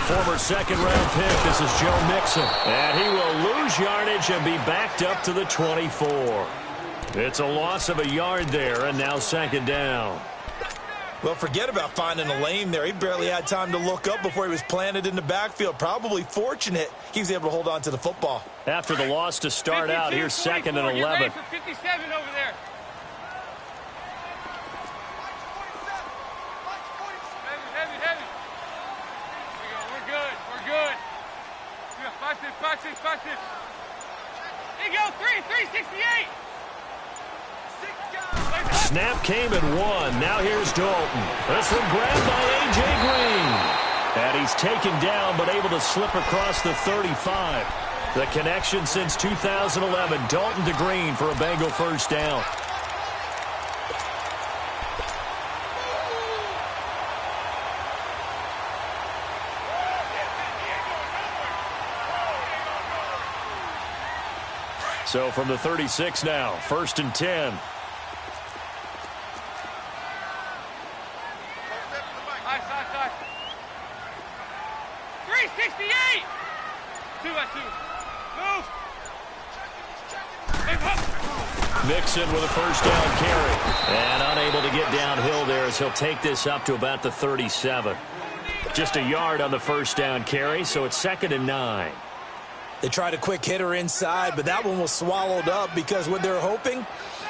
former second-round pick. This is Joe Mixon. And he will lose yardage and be backed up to the 24. It's a loss of a yard there, and now second down. Well, forget about finding a lane there. He barely had time to look up before he was planted in the backfield. Probably fortunate he was able to hold on to the football. After the loss to start out, here's second and 11. 57 over there. Heavy. We're good. Watch this. There you go, 368. Snap came and won. Now here's Dalton. This one grabbed by A.J. Green. And he's taken down but able to slip across the 35. The connection since 2011. Dalton to Green for a Bengal first down. So from the 36 now, first and 10. Mixon with a first down carry. And unable to get downhill there as he'll take this up to about the 37. Just a yard on the first down carry, so it's second and 9. They tried a quick hitter inside, but that one was swallowed up because what they're hoping,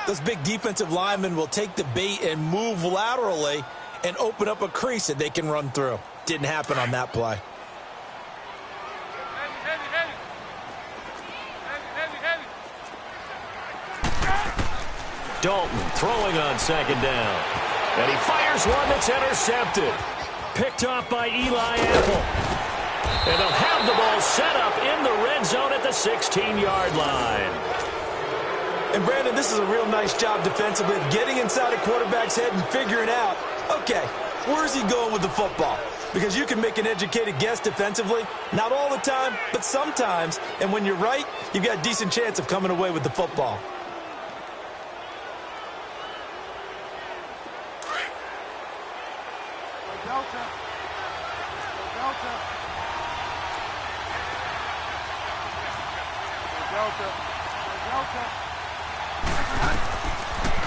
those big defensive linemen will take the bait and move laterally and open up a crease that they can run through. Didn't happen on that play. Dalton throwing on second down. And he fires one that's intercepted. Picked off by Eli Apple. And they'll have the ball set up in the red zone at the 16-yard line. And, Brandon, this is a real nice job defensively of getting inside a quarterback's head and figuring out, okay, where's he going with the football? Because you can make an educated guess defensively. Not all the time, but sometimes. And when you're right, you've got a decent chance of coming away with the football.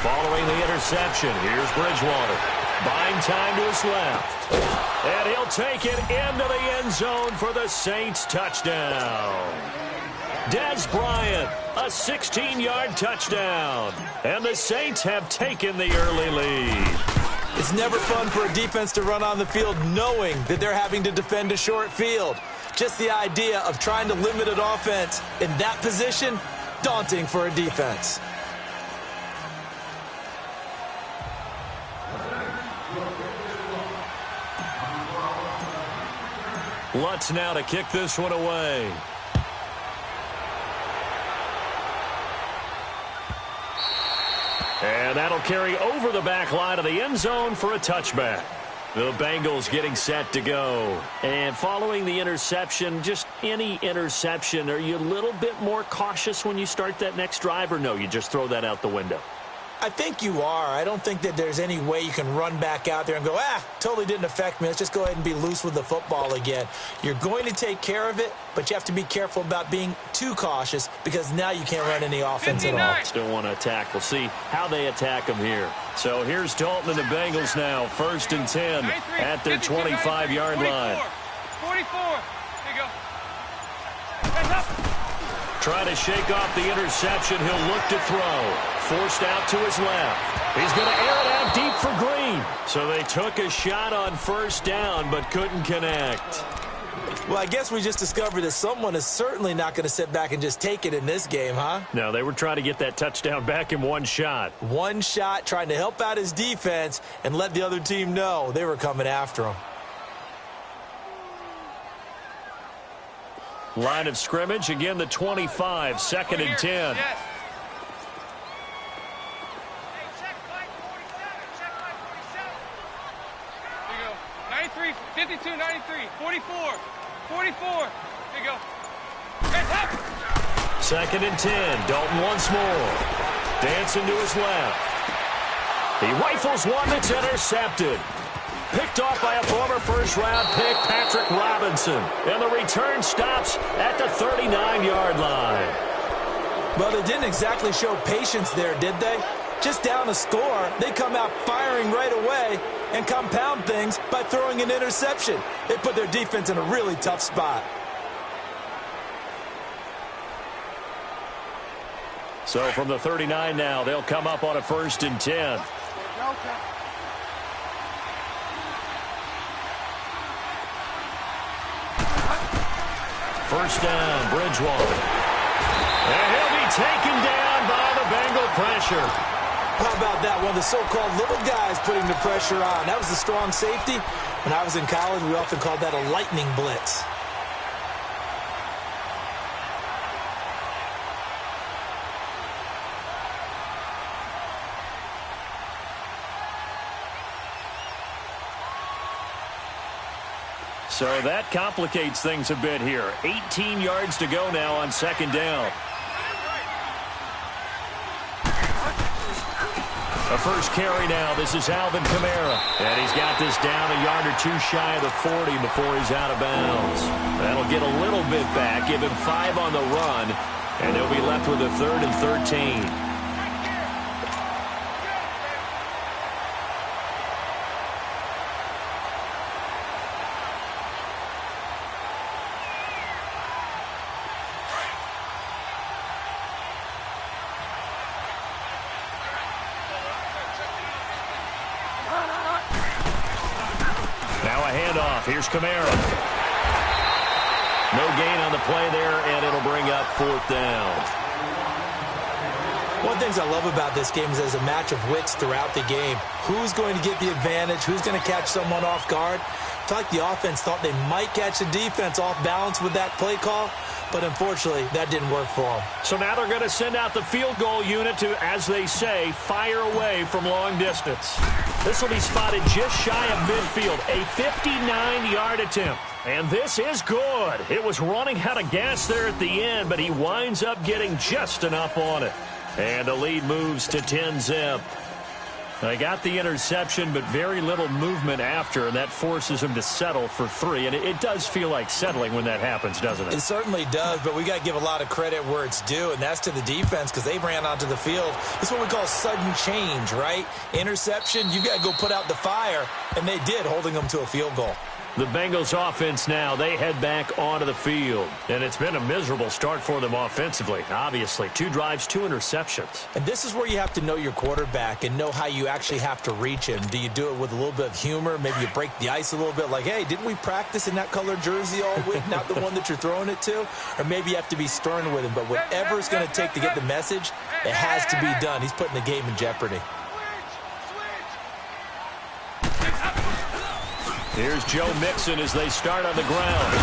Following the interception, here's Bridgewater. Buying time to his left. And he'll take it into the end zone for the Saints touchdown. Dez Bryant, a 16-yard touchdown. And the Saints have taken the early lead. It's never fun for a defense to run on the field knowing that they're having to defend a short field. Just the idea of trying to limit an offense in that position, daunting for a defense. Lutz now to kick this one away. And that'll carry over the back line of the end zone for a touchback. The Bengals getting set to go. And following the interception, just any interception, are you a little bit more cautious when you start that next drive, or no, you just throw that out the window? I think you are. I don't think that there's any way you can run back out there and go, totally didn't affect me. Let's just go ahead and be loose with the football again. You're going to take care of it, but you have to be careful about being too cautious because now you can't run any offense 59. At all. Still want to attack. We'll see how they attack them here. So here's Dalton and the Bengals now, first and 10 at their 25-yard line. 44. There you go. Trying to shake off the interception. He'll look to throw. Forced out to his left. He's going to air it out deep for Green. So they took a shot on first down but couldn't connect. Well, I guess we just discovered that someone is certainly not going to sit back and just take it in this game, huh? No, they were trying to get that touchdown back in one shot. One shot, trying to help out his defense and let the other team know they were coming after him. Line of scrimmage, again the 25, second and 10. Yes. 52, 93, 44. There you go. Second and 10. Dalton once more. Dancing to his left. He rifles one that's intercepted. Picked off by a former first-round pick, Patrick Robinson. And the return stops at the 39-yard line. Well, they didn't exactly show patience there, did they? Just down a score, they come out firing right away and compound things by throwing an interception. They put their defense in a really tough spot. So from the 39 now, they'll come up on a 1st and 10. First down, Bridgewater. And he'll be taken down by the Bengal pressure. How about that? One of the so-called little guys putting the pressure on. That was a strong safety. When I was in college, we often called that a lightning blitz. So that complicates things a bit here. 18 yards to go now on 2nd down. A first carry now. This is Alvin Kamara. And he's got this down a yard or two shy of the 40 before he's out of bounds. That'll get a little bit back, give him 5 on the run, and they'll be left with a 3rd and 13. Here's Kamara. No gain on the play there, and it'll bring up 4th down. One of the things I love about this game is there's a match of wits throughout the game. Who's going to get the advantage? Who's going to catch someone off guard? I feel like the offense thought they might catch the defense off balance with that play call, but unfortunately, that didn't work for them. So now they're going to send out the field goal unit to, as they say, fire away from long distance. This will be spotted just shy of midfield, a 59-yard attempt. And this is good. It was running out of gas there at the end, but he winds up getting just enough on it. And the lead moves to 10-zip. They got the interception, but very little movement after, and that forces him to settle for 3. And it does feel like settling when that happens, doesn't it? It certainly does, but we got to give a lot of credit where it's due, and that's to the defense because they ran onto the field. This is what we call sudden change, right? Interception, you got to go put out the fire, and they did, holding them to a field goal. The Bengals offense now, they head back onto the field. And it's been a miserable start for them offensively, obviously. 2 drives, 2 interceptions. And this is where you have to know your quarterback and know how you actually have to reach him. Do you do it with a little bit of humor? Maybe you break the ice a little bit like, hey, didn't we practice in that colored jersey all week, not the one that you're throwing it to? Or maybe you have to be stern with him. But whatever it's going to take to get the message, it has to be done. He's putting the game in jeopardy. Here's Joe Mixon as they start on the ground.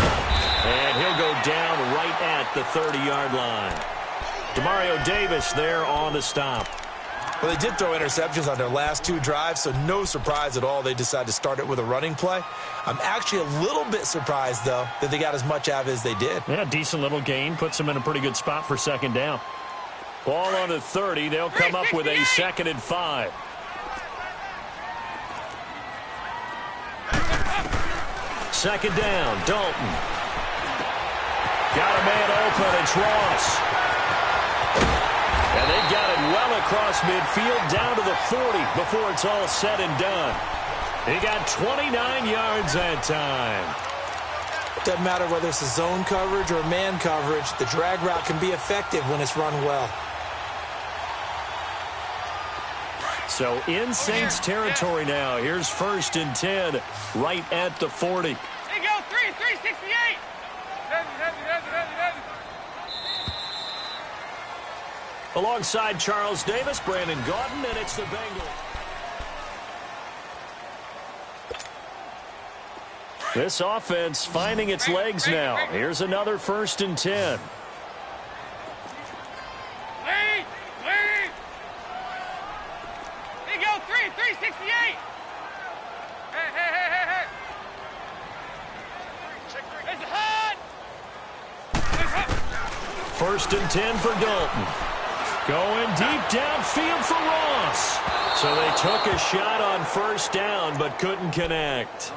And he'll go down right at the 30-yard line. Demario Davis there on the stop. Well, they did throw interceptions on their last 2 drives, so no surprise at all they decided to start it with a running play. I'm actually a little bit surprised, though, that they got as much out of it as they did. Yeah, decent little gain. Puts them in a pretty good spot for 2nd down. Ball on the 30. They'll come up with a 2nd and 5. Second down, Dalton. Got a man open, it's Ross. And they've got it well across midfield, down to the 40 before it's all said and done. He got 29 yards that time. Doesn't matter whether it's a zone coverage or man coverage, the drag route can be effective when it's run well. So in Saints territory now. Here's 1st and 10, right at the 40. There you go, 368. Alongside Charles Davis, Brandon Gaudin, and it's the Bengals. This offense finding its legs now. Here's another 1st and 10. There you go, 368. Hey. There's a hut. 1st and 10 for Dalton. Going deep downfield for Ross. So they took a shot on first down, but couldn't connect.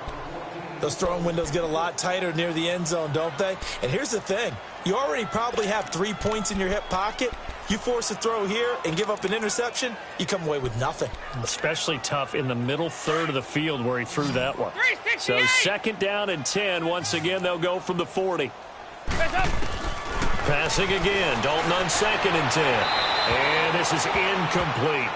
Those throwing windows get a lot tighter near the end zone, don't they? And here's the thing. You already probably have 3 points in your hip pocket. You force a throw here and give up an interception, you come away with nothing. Especially tough in the middle third of the field where he threw that one. So 2nd down and 10. Once again, they'll go from the 40. Passing again. Dalton on 2nd and 10. And this is incomplete.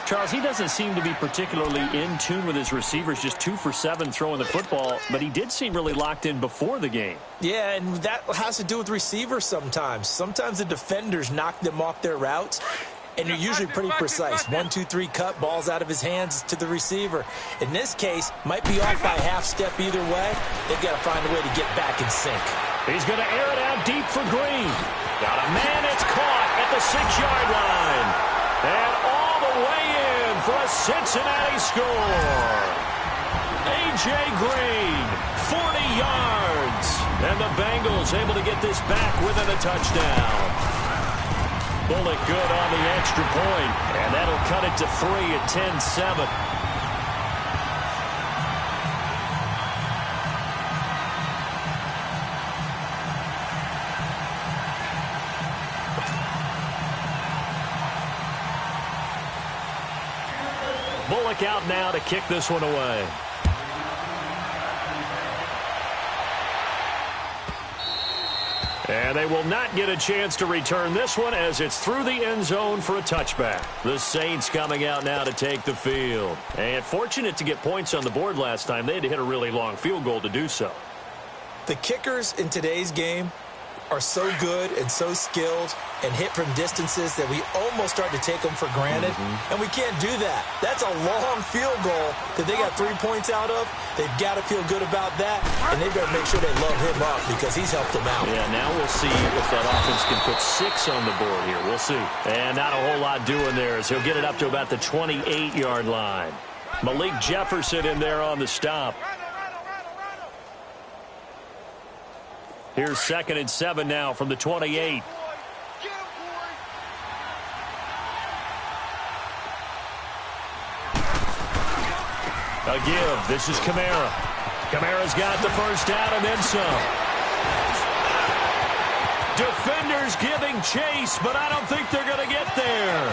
Charles, he doesn't seem to be particularly in tune with his receivers, just 2 for 7 throwing the football, but he did seem really locked in before the game. Yeah, and that has to do with receivers sometimes. Sometimes the defenders knock them off their routes, and you're usually pretty precise. 1, 2, 3 cut, balls out of his hands to the receiver. In this case, might be off by a half step either way. They've got to find a way to get back in sync. He's going to air it out deep for Green. Got a man, it's caught at the 6-yard line. And all the way in for a Cincinnati score. A.J. Green, 40 yards. And the Bengals able to get this back within a touchdown. Bullock good on the extra point, and that'll cut it to 3 at 10-7. Bullock out now to kick this one away. And they will not get a chance to return this one as it's through the end zone for a touchback. The Saints coming out now to take the field. And fortunate to get points on the board last time. They had to hit a really long field goal to do so. The kickers in today's game are so good and so skilled and hit from distances that we almost start to take them for granted. And we can't do that. That's a long field goal that they got 3 points out of. They've got to feel good about that, and they've got to make sure they load him up because he's helped them out. Yeah, now we'll see if that offense can put 6 on the board here. We'll see. And not a whole lot doing there as he'll get it up to about the 28-yard line. Malik Jefferson in there on the stop. Here's 2nd and 7 now from the 28. A give. This is Kamara. Kamara's got the first down and then some. Defenders giving chase, but I don't think they're going to get there.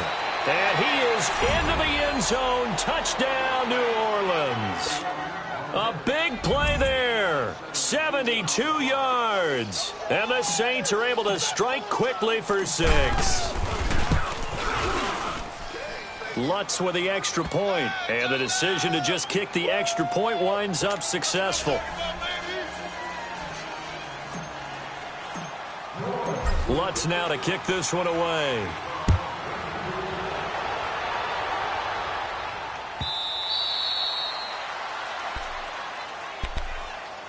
And he is into the end zone. Touchdown, New Orleans. A big play there. 72 yards. And the Saints are able to strike quickly for 6. Lutz with the extra point. And the decision to just kick the extra point winds up successful. Lutz now to kick this one away.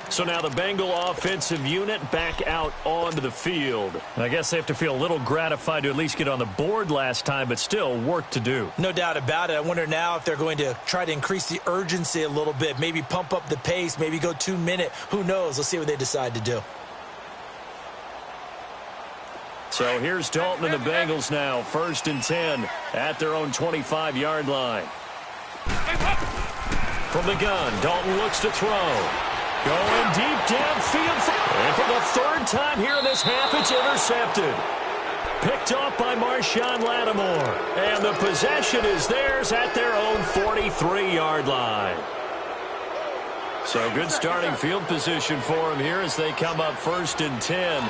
So now the Bengal offensive unit back out onto the field. I guess they have to feel a little gratified to at least get on the board last time, but still work to do. No doubt about it. I wonder now if they're going to try to increase the urgency a little bit, maybe pump up the pace, maybe go 2-minute. Who knows? Let's see what they decide to do. So here's Dalton and the Bengals now, 1st and 10 at their own 25-yard line. From the gun, Dalton looks to throw. Going deep downfield. And for the 3rd time here in this half, it's intercepted. Picked off by Marshawn Lattimore. And the possession is theirs at their own 43-yard line. So good starting field position for them here as they come up 1st and 10.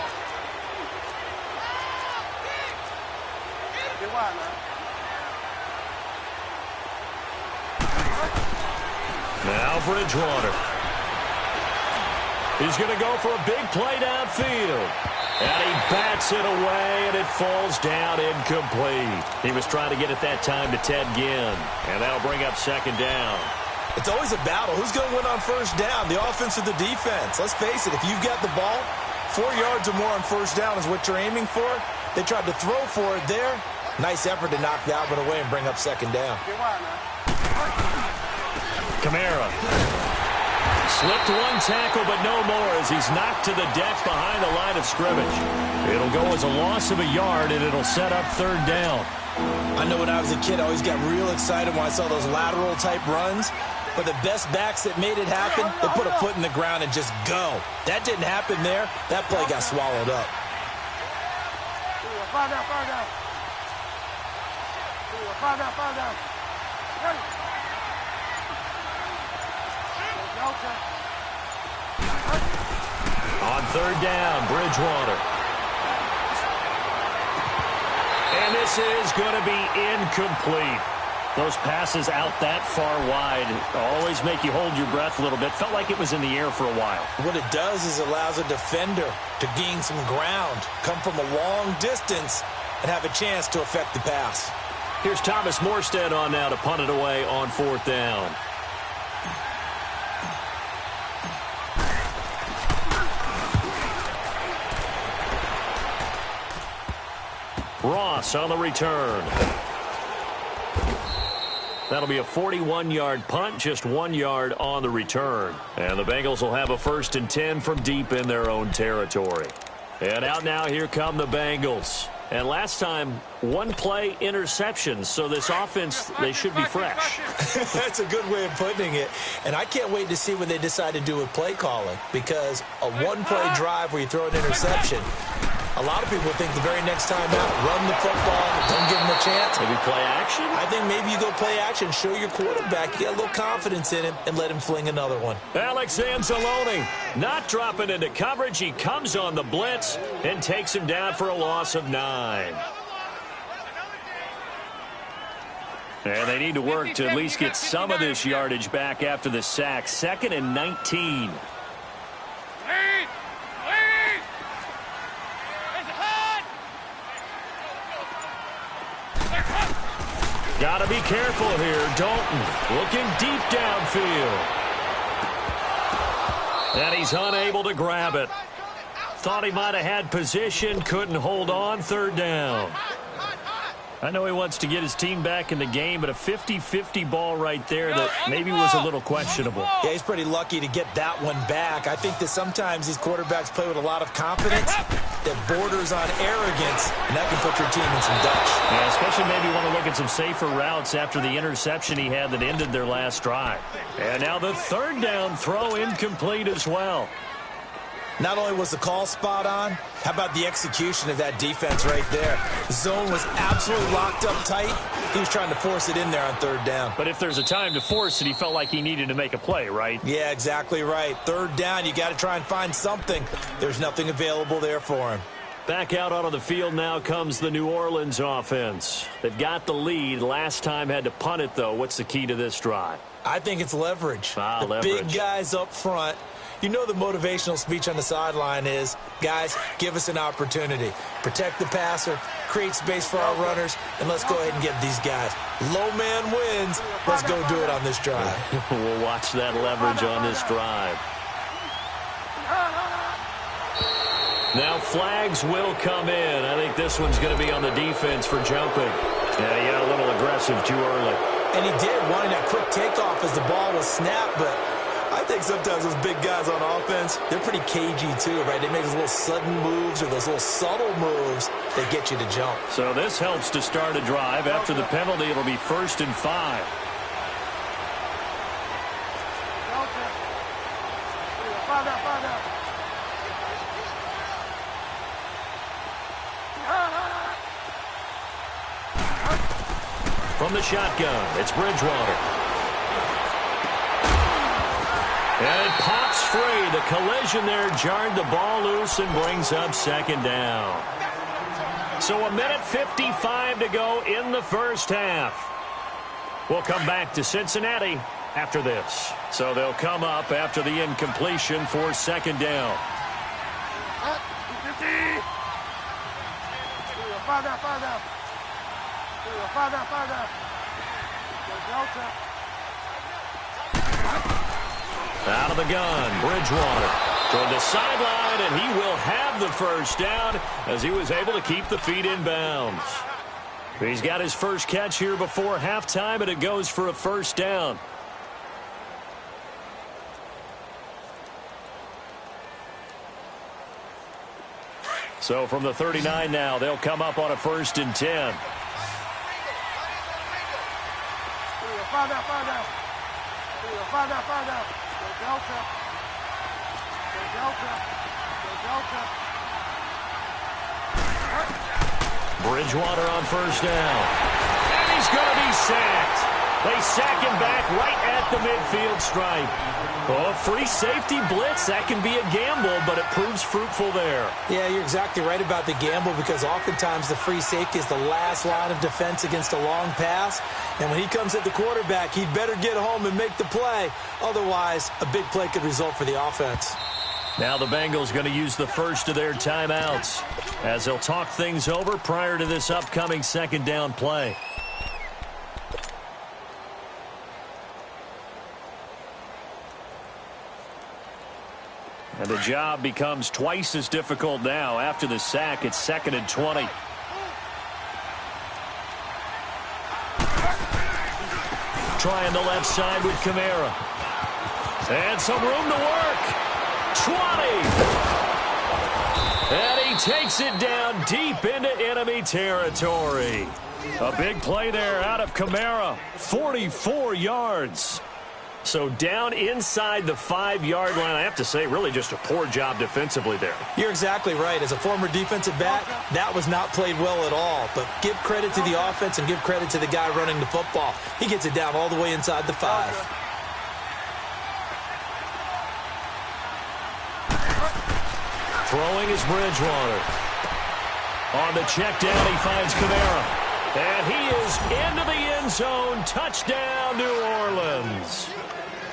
Now Bridgewater. He's going to go for a big play downfield. And he bats it away, and it falls down incomplete. He was trying to get it that time to Ted Ginn. And that'll bring up 2nd down. It's always a battle. Who's going to win on 1st down, the offense or the defense? Let's face it, if you've got the ball, 4 yards or more on 1st down is what you're aiming for. They tried to throw for it there. Nice effort to knock that one away and bring up 2nd down. Kamara. Slipped one tackle, but no more as he's knocked to the deck behind the line of scrimmage. It'll go as a loss of a yard, and it'll set up third down. I know when I was a kid, I always got real excited when I saw those lateral-type runs. But the best backs that made it happen, they put a foot in the ground and just go. That didn't happen there. That play got swallowed up. On third down, Bridgewater. And this is going to be incomplete. Those passes out that far wide always make you hold your breath a little bit. Felt like it was in the air for a while. What it does is it allows a defender to gain some ground, come from a long distance, and have a chance to affect the pass. Here's Thomas Morstead on now to punt it away on fourth down. Ross on the return. That'll be a 41-yard punt, just 1 yard on the return. And the Bengals will have a 1st and 10 from deep in their own territory. And out now, here come the Bengals. And last time, one play interceptions, so this offense, they should be fresh. That's a good way of putting it. And I can't wait to see what they decide to do with play calling, because a one-play drive where you throw an interception, a lot of people think the very next time out, run the football, don't give them a chance. Maybe play action? I think maybe you go play action, show your quarterback, you get a little confidence in him, and let him fling another one. Alex Anzalone not dropping into coverage. He comes on the blitz and takes him down for a loss of 9. And they need to work to at least get some of this yardage back after the sack. 2nd and 19. Got to be careful here. Dalton looking deep downfield. And he's unable to grab it. Thought he might have had position, couldn't hold on. Third down. I know he wants to get his team back in the game, but a 50-50 ball right there that maybe was a little questionable. Yeah, he's pretty lucky to get that one back. I think that sometimes these quarterbacks play with a lot of confidence that borders on arrogance, and that can put your team in some dutch. Yeah, especially maybe want to look at some safer routes after the interception he had that ended their last drive. And now the third down throw incomplete as well. Not only was the call spot on, how about the execution of that defense right there? The zone was absolutely locked up tight. He was trying to force it in there on third down. But if there's a time to force it, he felt like he needed to make a play, right? Yeah, exactly right. Third down, you got to try and find something. There's nothing available there for him. Back out onto the field now comes the New Orleans offense. They've got the lead. Last time had to punt it, though. What's the key to this drive? I think it's leverage. The leverage. Big guys up front. You know the motivational speech on the sideline is, guys, give us an opportunity. Protect the passer, create space for our runners, and let's go ahead and get these guys. Low man wins. Let's go do it on this drive. We'll watch that leverage on this drive. Now flags will come in. I think this one's going to be on the defense for jumping. Yeah, he got a little aggressive too early. And he did, wanting that quick takeoff as the ball was snapped, but I think sometimes those big guys on offense, they're pretty cagey too, right? They make those little sudden moves or those little subtle moves that get you to jump. So this helps to start a drive. After the penalty, it'll be 1st and 5. From the shotgun, it's Bridgewater. And it pops free. The collision there jarred the ball loose and brings up 2nd down. So 1:55 to go in the first half. We'll come back to Cincinnati after this. So they'll come up after the incompletion for 2nd down. Out of the gun, Bridgewater toward the sideline, and he will have the first down as he was able to keep the feet in bounds. He's got his first catch here before halftime, and it goes for a first down. So from the 39 now, they'll come up on a 1st and 10. Bridgewater on 1st down. And he's going to be sacked. They sack him back right at the midfield stripe. Oh, free safety blitz, that can be a gamble, but it proves fruitful there. Yeah, you're exactly right about the gamble because oftentimes the free safety is the last line of defense against a long pass. And when he comes at the quarterback, he'd better get home and make the play. Otherwise, a big play could result for the offense. Now the Bengals going to use the first of their timeouts as they'll talk things over prior to this upcoming 2nd down play. And the job becomes twice as difficult now after the sack. It's 2nd and 20. Trying the left side with Kamara. And some room to work. 20. And he takes it down deep into enemy territory. A big play there out of Kamara. 44 yards. So down inside the 5-yard line, I have to say, really just a poor job defensively there. You're exactly right. As a former defensive back, that was not played well at all. But give credit to the offense and give credit to the guy running the football. He gets it down all the way inside the 5. Throwing is Bridgewater. On the check down, he finds Kamara. And he is into the end zone. Touchdown, New Orleans.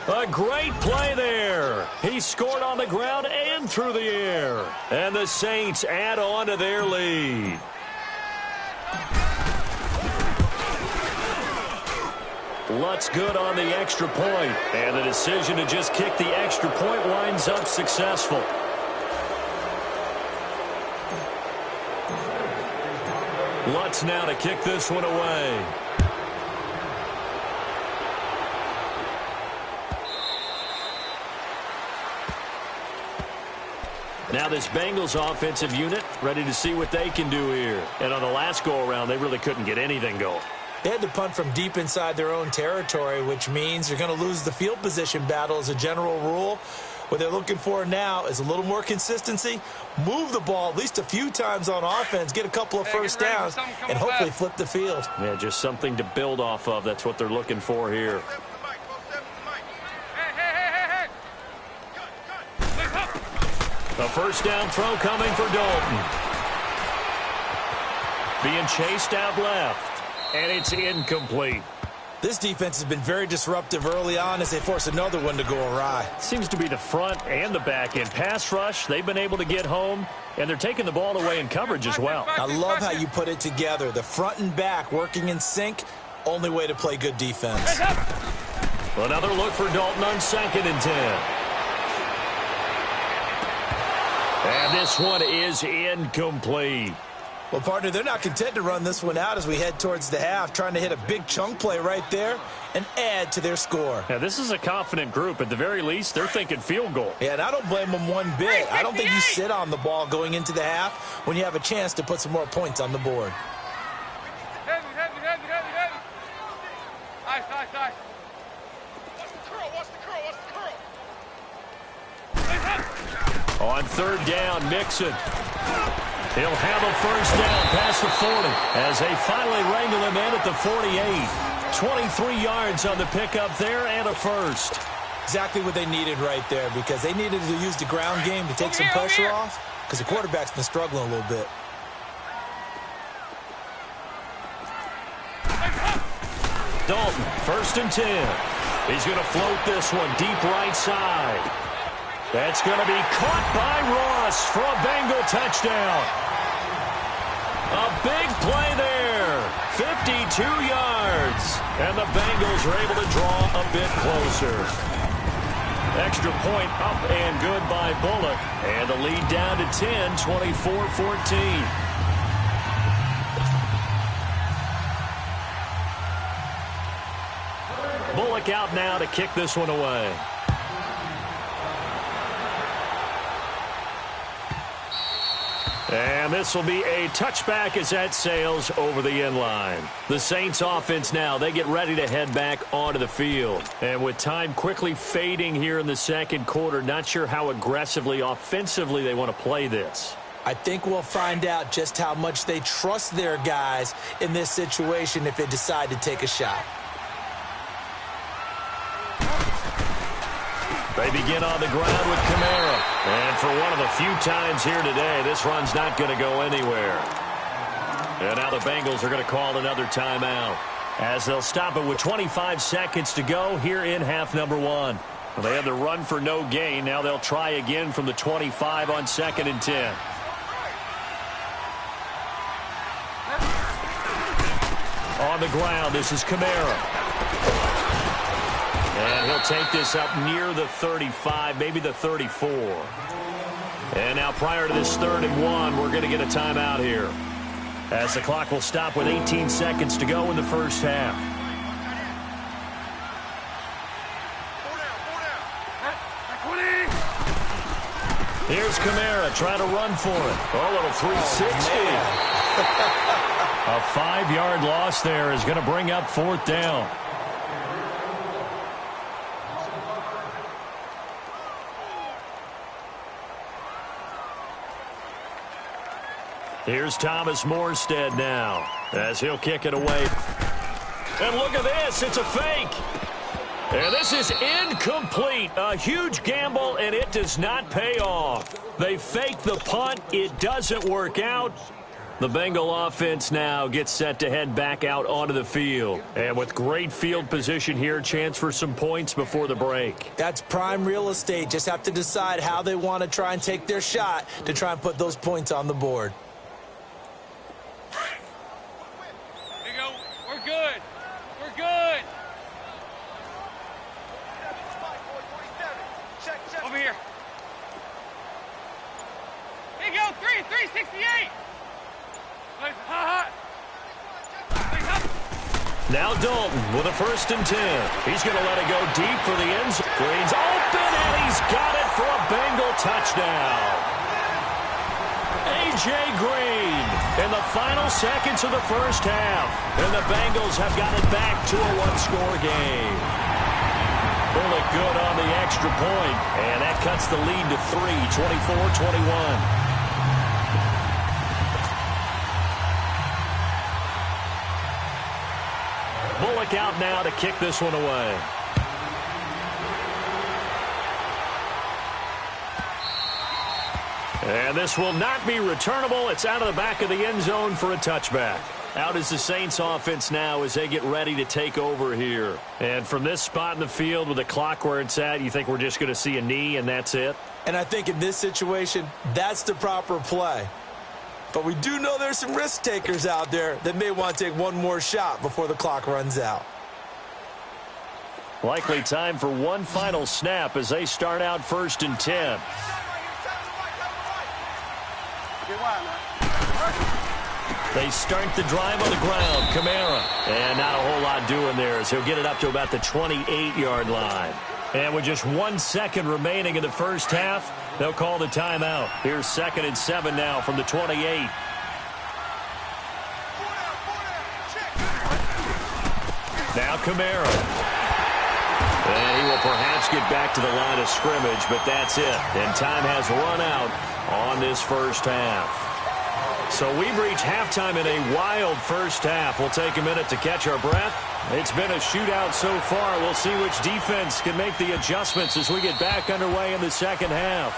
A great play there. He scored on the ground and through the air. And the Saints add on to their lead. Lutz good on the extra point. And the decision to just kick the extra point winds up successful. Lutz now to kick this one away. Now this Bengals offensive unit ready to see what they can do here. And on the last go-around, they really couldn't get anything going. They had to punt from deep inside their own territory, which means you're going to lose the field position battle as a general rule. What they're looking for now is a little more consistency, move the ball at least a few times on offense, get a couple of first downs, and hopefully flip the field. Yeah, just something to build off of. That's what they're looking for here. A first down throw coming for Dalton. Being chased out left, and it's incomplete. This defense has been very disruptive early on as they force another one to go awry. Seems to be the front and the back end. Pass rush, they've been able to get home, and they're taking the ball away in coverage as well. I love how you put it together. The front and back working in sync, only way to play good defense. Another look for Dalton on 2nd and 10. And this one is incomplete. Well, partner, they're not content to run this one out as we head towards the half, trying to hit a big chunk play right there and add to their score. Now, this is a confident group. At the very least, they're thinking field goal. Yeah, and I don't blame them one bit. I don't think you sit on the ball going into the half when you have a chance to put some more points on the board. Heavy. Ice. On 3rd down, Mixon. He'll have a first down past the 40 as they finally wrangle him in at the 48. 23 yards on the pickup there and a first. Exactly what they needed right there because they needed to use the ground game to take some pressure off because the quarterback's been struggling a little bit. Dalton, 1st and 10. He's going to float this one deep right side. That's going to be caught by Ross for a Bengal touchdown. A big play there. 52 yards. And the Bengals are able to draw a bit closer. Extra point up and good by Bullock. And the lead down to 10, 24-14. Bullock out now to kick this one away. And this will be a touchback as that sails over the end line. The Saints offense now, they get ready to head back onto the field. And with time quickly fading here in the second quarter, not sure how aggressively, offensively they want to play this. I think we'll find out just how much they trust their guys in this situation if they decide to take a shot. They begin on the ground with Kamara. And for one of the few times here today, this run's not going to go anywhere. And now the Bengals are going to call another timeout, as they'll stop it with 25 seconds to go here in half number one. Well, they had the run for no gain. Now they'll try again from the 25 on 2nd and 10. On the ground, this is Kamara. And he'll take this up near the 35, maybe the 34. And now prior to this 3rd and 1, we're going to get a timeout here, as the clock will stop with 18 seconds to go in the first half. Here's Kamara trying to run for it. Oh, a little 360. A 5-yard loss there is going to bring up 4th down. Here's Thomas Morstead now, as he'll kick it away. And look at this, it's a fake. And this is incomplete. A huge gamble, and it does not pay off. They fake the punt. It doesn't work out. The Bengal offense now gets set to head back out onto the field. And with great field position here, chance for some points before the break. That's prime real estate. Just have to decide how they want to try and take their shot to try and put those points on the board. Here you go. We're good. We're good. Over here. Here you go. 368. Now Dalton with a 1st and 10. He's going to let it go deep for the end zone. Green's open, and he's got it for a Bengal touchdown. A.J. Green in the final seconds of the first half. And the Bengals have got it back to a 1-score game. Bullock good on the extra point, and that cuts the lead to 3, 24-21. Bullock out now to kick this one away. And this will not be returnable. It's out of the back of the end zone for a touchback. Out is the Saints offense now as they get ready to take over here. And from this spot in the field with the clock where it's at, you think we're just going to see a knee and that's it? And I think in this situation, that's the proper play. But we do know there's some risk takers out there that may want to take one more shot before the clock runs out. Likely time for one final snap as they start out 1st and 10. They start the drive on the ground. Kamara. And not a whole lot doing there as he'll get it up to about the 28-yard line. And with just 1 second remaining in the first half, they'll call the timeout. Here's 2nd and 7 now from the 28. Now Kamara. And he will perhaps get back to the line of scrimmage, but that's it. And time has run out on this first half. So we've reached halftime in a wild first half. We'll take a minute to catch our breath. It's been a shootout so far. We'll see which defense can make the adjustments as we get back underway in the second half.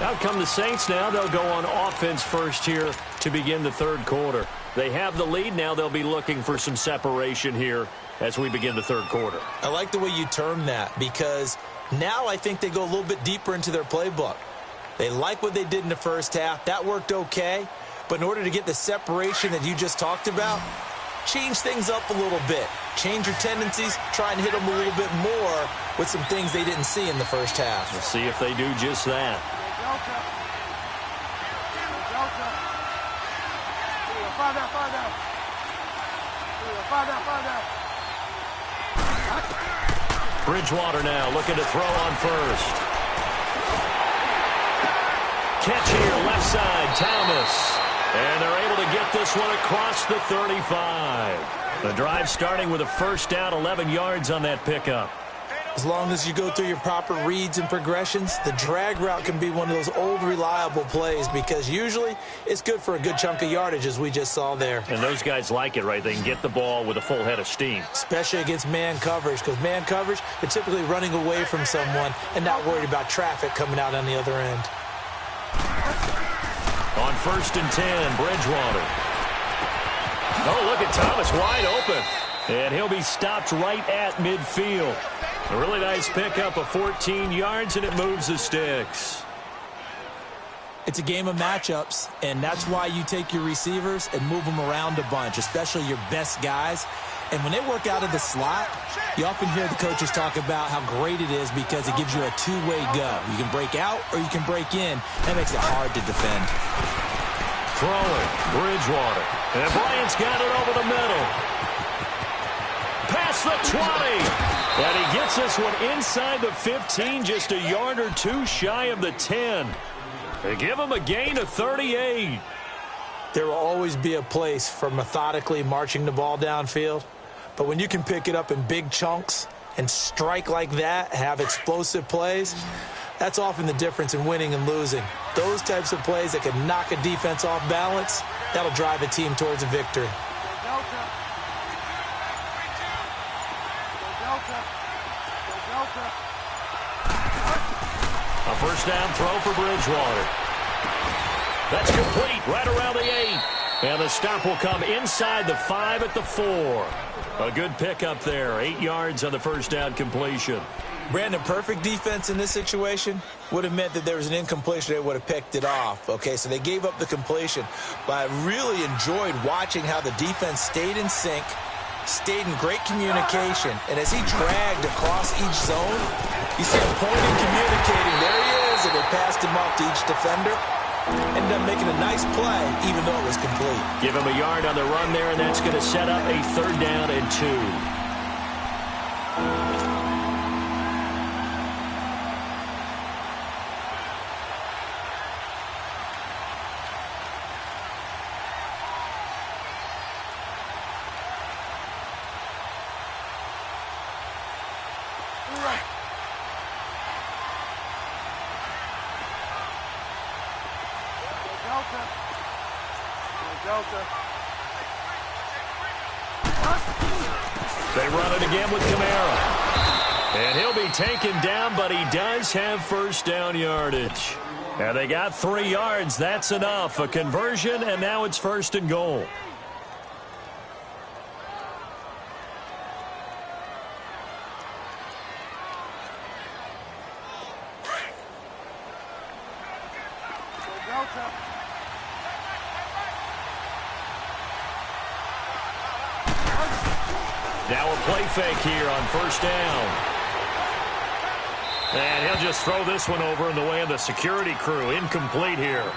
Out come the Saints now. They'll go on offense first here to begin the third quarter. They have the lead. Now they'll be looking for some separation here as we begin the third quarter. I like the way you term that because now I think they go a little bit deeper into their playbook. They like what they did in the first half. That worked okay. But in order to get the separation that you just talked about, change things up a little bit. Change your tendencies. Try and hit them a little bit more with some things they didn't see in the first half. We'll see if they do just that. Bridgewater now looking to throw on first. catch here, left side, Thomas. And they're able to get this one across the 35. The drive starting with a first down, 11 yards on that pickup. As long as you go through your proper reads and progressions, the drag route can be one of those old reliable plays because usually it's good for a good chunk of yardage, as we just saw there. And those guys like it, right? They can get the ball with a full head of steam. Especially against man coverage, because man coverage, they're typically running away from someone and not worried about traffic coming out on the other end. On 1st and 10, Bridgewater. Oh, look at Thomas wide open. And he'll be stopped right at midfield. A really nice pickup of 14 yards, and it moves the sticks. It's a game of matchups, and that's why you take your receivers and move them around a bunch, especially your best guys. And when they work out of the slot, you often hear the coaches talk about how great it is because it gives you a two-way go. You can break out or you can break in. That makes it hard to defend. Throwing, Bridgewater. And Bryant's got it over the middle. Past the 20. And he gets this one inside the 15, just a yard or two shy of the 10. They give him a gain of 38. There will always be a place for methodically marching the ball downfield. But when you can pick it up in big chunks and strike like that, have explosive plays, that's often the difference in winning and losing. Those types of plays that can knock a defense off balance, that'll drive a team towards a victory. A first down throw for Bridgewater. That's complete right around the 8. And the stop will come inside the 5 at the 4. A good pickup there. 8 yards on the first down completion. Brandon, perfect defense in this situation would have meant that there was an incompletion. They would have picked it off. Okay, so they gave up the completion. But I really enjoyed watching how the defense stayed in sync, stayed in great communication. And as he dragged across each zone, you see him pointing, communicating. There he is, and they passed him off to each defender. Ended up making a nice play, even though it was complete. Give him a yard on the run there, and that's going to set up a 3rd down and 2. They run it again with Kamara. And he'll be taken down, but he does have first down yardage. And they got 3 yards. That's enough. A conversion, and now it's 1st and goal. Now a play fake here on first down. And he'll just throw this one over in the way of the security crew. Incomplete here.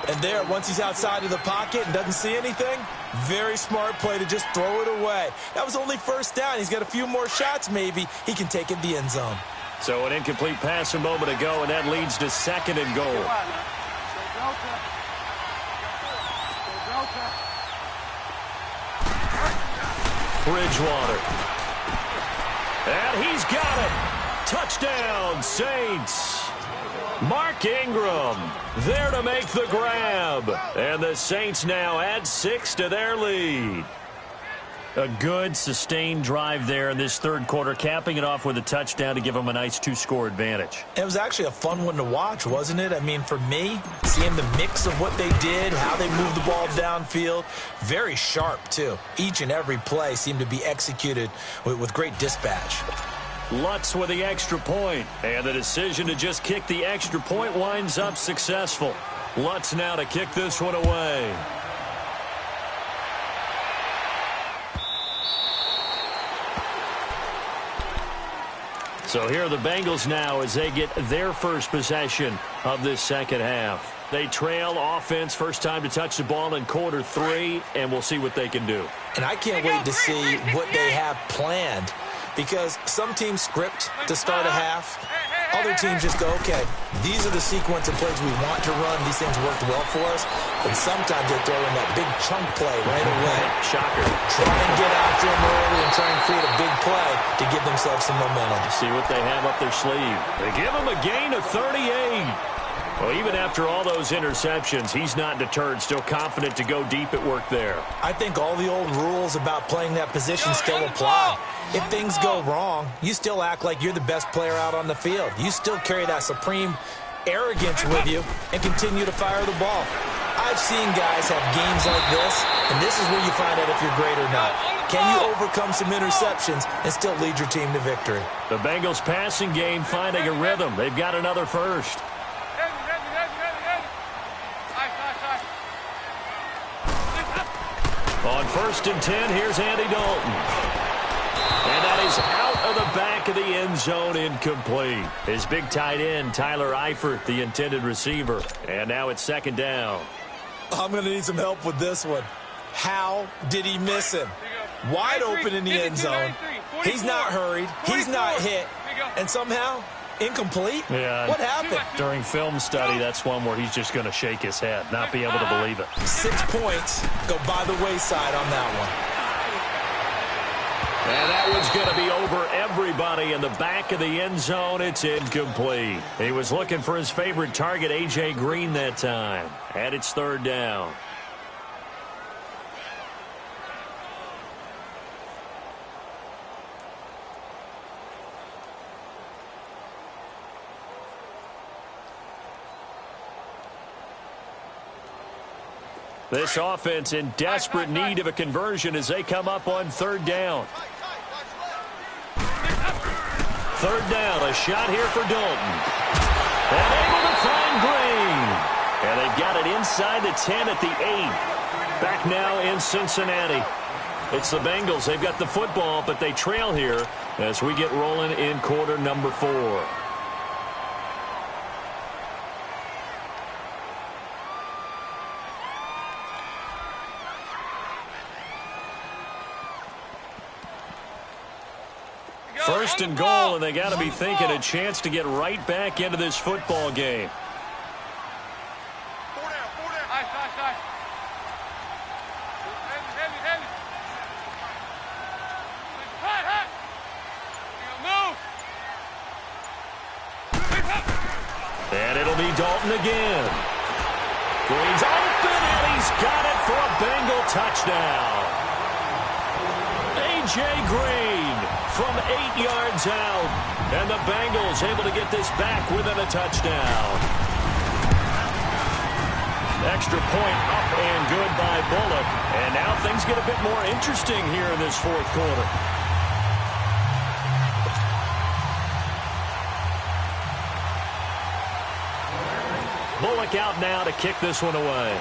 And there, once he's outside of the pocket and doesn't see anything, very smart play to just throw it away. That was only first down. He's got a few more shots maybe. He can take it to the end zone. So an incomplete pass a moment ago, and that leads to 2nd and goal. Bridgewater. And he's got it. Touchdown, Saints. Mark Ingram there to make the grab. And the Saints now add 6 to their lead. A good, sustained drive there in this 3rd quarter, capping it off with a touchdown to give them a nice 2-score advantage. It was actually a fun one to watch, wasn't it? I mean, for me, seeing the mix of what they did, how they moved the ball downfield, very sharp, too. Each and every play seemed to be executed with great dispatch. Lutz with the extra point, and the decision to just kick the extra point winds up successful. Lutz now to kick this one away. So here are the Bengals now as they get their first possession of this second half. They trail offense, first time to touch the ball in quarter 3, and we'll see what they can do. And I can't wait to see what they have planned, because some teams script to start a half, Other teams just go, okay, these are the sequence of plays we want to run. These things worked well for us. And sometimes they throw in that big chunk play right away. Shocker. Try and get after them early and try and create a big play to give themselves some momentum. See what they have up their sleeve. They give them a gain of 38. Well, even after all those interceptions, he's not deterred, still confident to go deep at work there. I think all the old rules about playing that position still apply. If things go wrong, you still act like you're the best player out on the field. You still carry that supreme arrogance with you and continue to fire the ball. I've seen guys have games like this, and this is where you find out if you're great or not. Can you overcome some interceptions and still lead your team to victory? The Bengals passing game finding a rhythm. They've got another first. On 1st and 10, here's Andy Dalton. And that is out of the back of the end zone, incomplete. His big tight end, Tyler Eifert, the intended receiver. And now it's 2nd down. I'm going to need some help with this one. How did he miss him? Wide open in the end zone. He's not hurried. He's not hit. And somehow, incomplete? Yeah. What happened? During film study, that's one where he's just going to shake his head, not be able to believe it. 6 points go by the wayside on that one. And that one's going to be over everybody in the back of the end zone. It's incomplete. He was looking for his favorite target, A.J. Green, that time. And it's 3rd down. This offense in desperate need of a conversion as they come up on 3rd down. 3rd down, a shot here for Dalton. And able to find Green. And they've got it inside the 10 at the 8. Back now in Cincinnati. It's the Bengals. They've got the football, but they trail here as we get rolling in quarter number 4. First and goal, and they got to be thinking a chance to get right back into this football game. And it'll be Dalton again. Green's open, and he's got it for a Bengal touchdown. A.J. Green from 8 yards out. And the Bengals able to get this back within a touchdown. Extra point up and good by Bullock. And now things get a bit more interesting here in this 4th quarter. Bullock out now to kick this one away.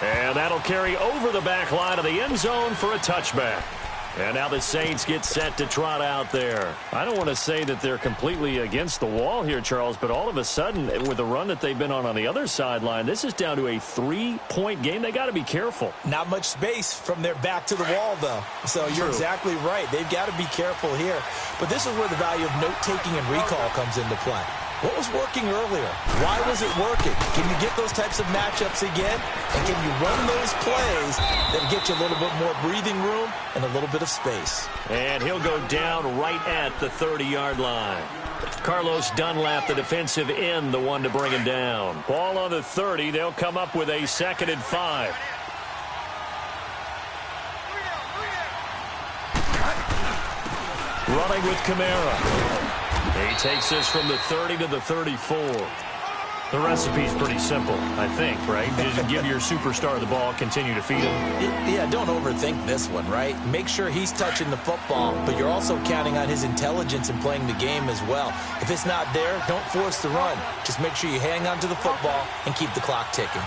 And that'll carry over the back line of the end zone for a touchback. And now the Saints get set to trot out there. I don't want to say that they're completely against the wall here, Charles, but all of a sudden, with the run that they've been on the other sideline, this is down to a 3-point game. They got to be careful. Not much space from their back to the wall, though. So you're exactly right. They've got to be careful here. But this is where the value of note-taking and recall comes into play. What was working earlier? Why was it working? Can you get those types of matchups again? And can you run those plays that get you a little bit more breathing room and a little bit of space? And he'll go down right at the 30-yard line. Carlos Dunlap, the defensive end, the one to bring him down. Ball on the 30. They'll come up with a 2nd and 5. Running with Kamara. He takes this from the 30 to the 34. The recipe's pretty simple, I think, right? Just give your superstar the ball, continue to feed him. Yeah, don't overthink this one, right? Make sure he's touching the football, but you're also counting on his intelligence in playing the game as well. If it's not there, don't force the run. Just make sure you hang on to the football and keep the clock ticking.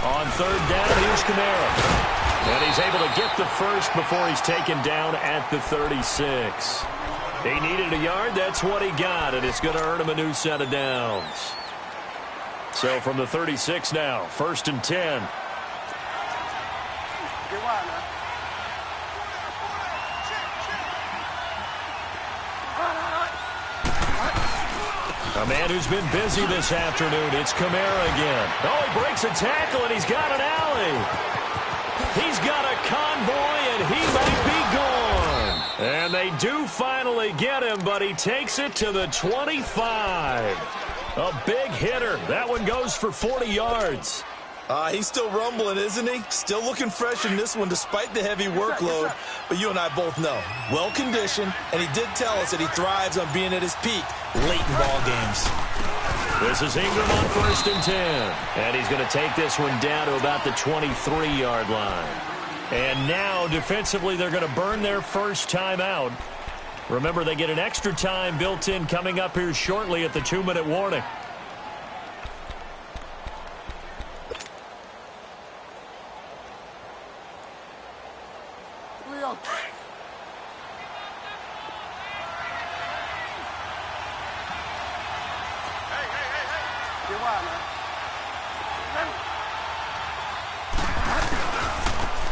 On 3rd down, here's Kamara. And he's able to get the first before he's taken down at the 36. He needed a yard. That's what he got, and it's going to earn him a new set of downs. So from the 36 now, 1st and 10. A man who's been busy this afternoon. It's Kamara again. Oh, he breaks a tackle, and he's got an alley. He's got a convoy, and he might be gone. And they do finally get him, but he takes it to the 25. A big hitter. That one goes for 40 yards. He's still rumbling, isn't he? Still looking fresh in this one despite the heavy workload. But you and I both know, well-conditioned, and he did tell us that he thrives on being at his peak late in ball games. This is Ingram on 1st and 10. And he's going to take this one down to about the 23-yard line. And now, defensively, they're going to burn their first timeout. Remember, they get an extra time built in coming up here shortly at the 2-minute warning.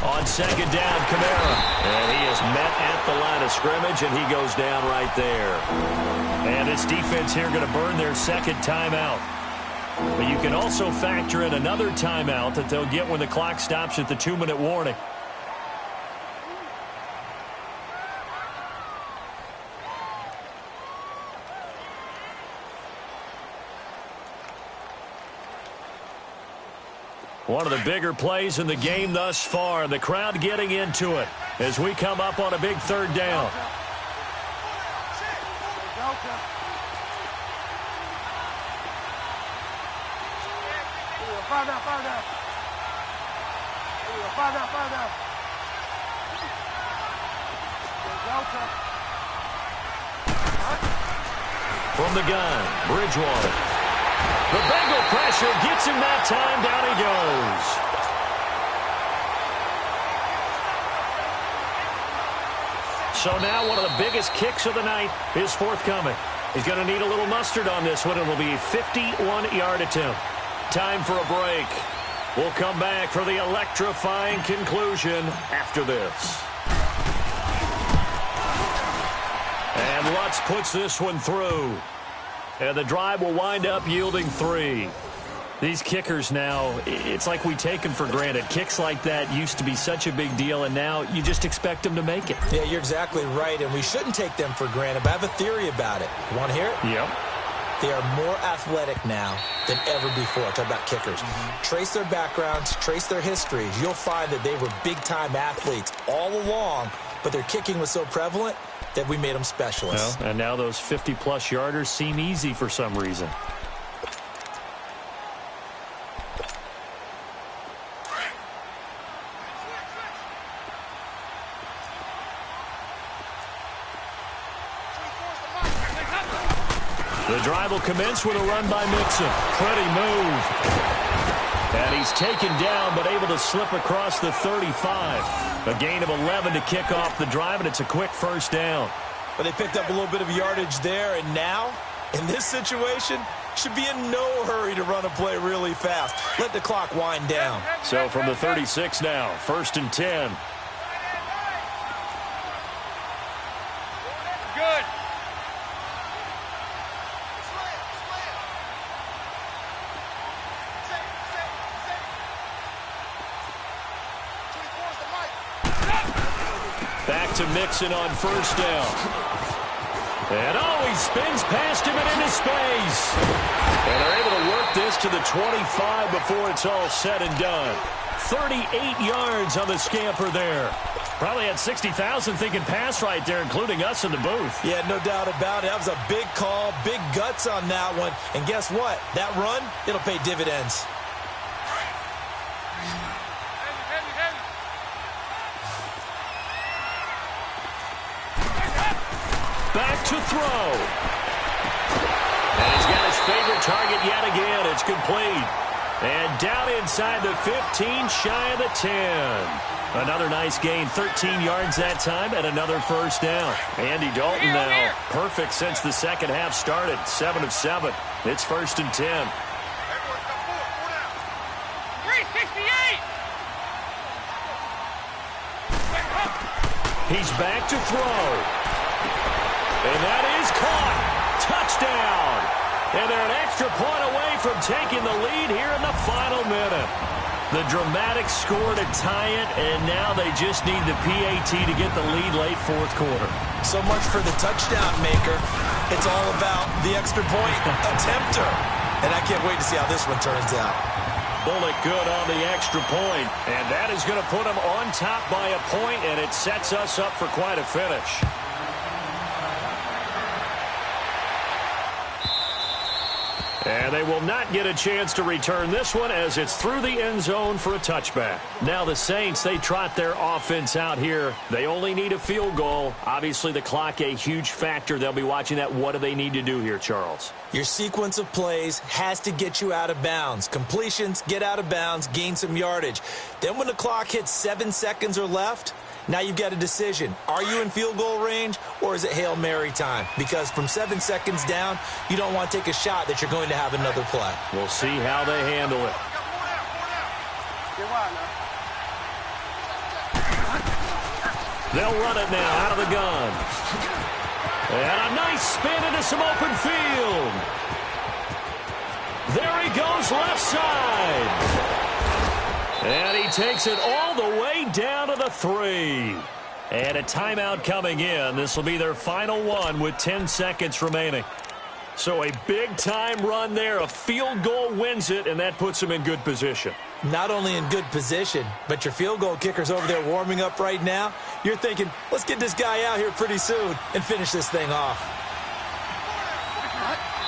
On 2nd down, Kamara. And he is met at the line of scrimmage, and he goes down right there. And this defense here going to burn their second timeout. But you can also factor in another timeout that they'll get when the clock stops at the 2-minute warning. One of the bigger plays in the game thus far. The crowd getting into it as we come up on a big 3rd down. From the gun, Bridgewater. The Bengal pressure gets him that time. Down he goes. So now one of the biggest kicks of the night is forthcoming. He's going to need a little mustard on this one. It will be a 51-yard attempt. Time for a break. We'll come back for the electrifying conclusion after this. And Lutz puts this one through. And the drive will wind up yielding 3. These kickers now, it's like we take them for granted. Kicks like that used to be such a big deal, and now you just expect them to make it. Yeah, you're exactly right, and we shouldn't take them for granted. But I have a theory about it. You want to hear it? Yep. They are more athletic now than ever before. Talk about kickers. Trace their backgrounds, trace their histories. You'll find that they were big-time athletes all along, but their kicking was so prevalent that we made them specialists. Well, and now those 50-plus yarders seem easy for some reason. The drive will commence with a run by Mixon. Pretty move. And he's taken down, but able to slip across the 35. A gain of 11 to kick off the drive, and it's a quick first down. But they picked up a little bit of yardage there, and now, in this situation, should be in no hurry to run a play really fast. Let the clock wind down. So from the 36 now, 1st and 10. Good. Back to Mixon on 1st down. And he spins past him and into space. And they're able to work this to the 25 before it's all said and done. 38 yards on the scamper there. Probably had 60,000 thinking pass right there, including us in the booth. Yeah, no doubt about it. That was a big call, big guts on that one. And guess what? That run, it'll pay dividends. Back to throw. And he's got his favorite target yet again. It's complete. And down inside the 15, shy of the 10. Another nice gain, 13 yards that time, and another first down. Andy Dalton now perfect since the second half started. 7 of 7. It's 1st and 10. 368. He's back to throw. And that is caught. Touchdown. And they're an extra point away from taking the lead here in the final minute. The dramatic score to tie it, and now they just need the PAT to get the lead late fourth quarter. So much for the touchdown maker. It's all about the extra point attempter. And I can't wait to see how this one turns out. Bullock good on the extra point, and that is going to put them on top by a point, and it sets us up for quite a finish. And they will not get a chance to return this one as it's through the end zone for a touchback. Now the Saints, they trot their offense out here. They only need a field goal. Obviously the clock a huge factor. They'll be watching that. What do they need to do here, Charles? Your sequence of plays has to get you out of bounds. Completions, get out of bounds, gain some yardage. Then when the clock hits 7 seconds or left, now you've got a decision. Are you in field goal range or is it Hail Mary time? Because from 7 seconds down, you don't want to take a shot that you're going to have another play. We'll see how they handle it. They'll run it now out of the gun. And a nice spin into some open field. There he goes left side. And he takes it all the way down to the 3. And a timeout coming in. This will be their final one with 10 seconds remaining. So a big-time run there. A field goal wins it, and that puts them in good position. Not only in good position, but your field goal kicker's over there warming up right now. You're thinking, let's get this guy out here pretty soon and finish this thing off.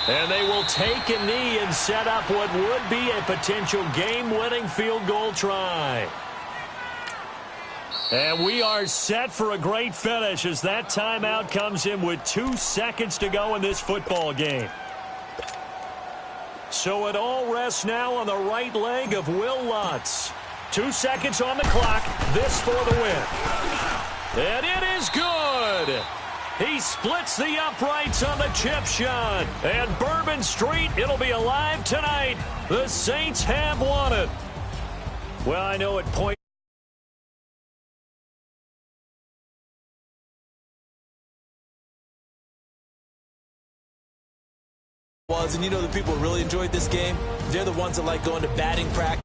And they will take a knee and set up what would be a potential game-winning field goal try. And we are set for a great finish as that timeout comes in with 2 seconds to go in this football game. So it all rests now on the right leg of Will Lutz. 2 seconds on the clock. This for the win. And it is good. He splits the uprights on the chip shot. And Bourbon Street, it'll be alive tonight. The Saints have won it. Well, I know at point. And you know the people who really enjoyed this game? They're the ones that like going to batting practice.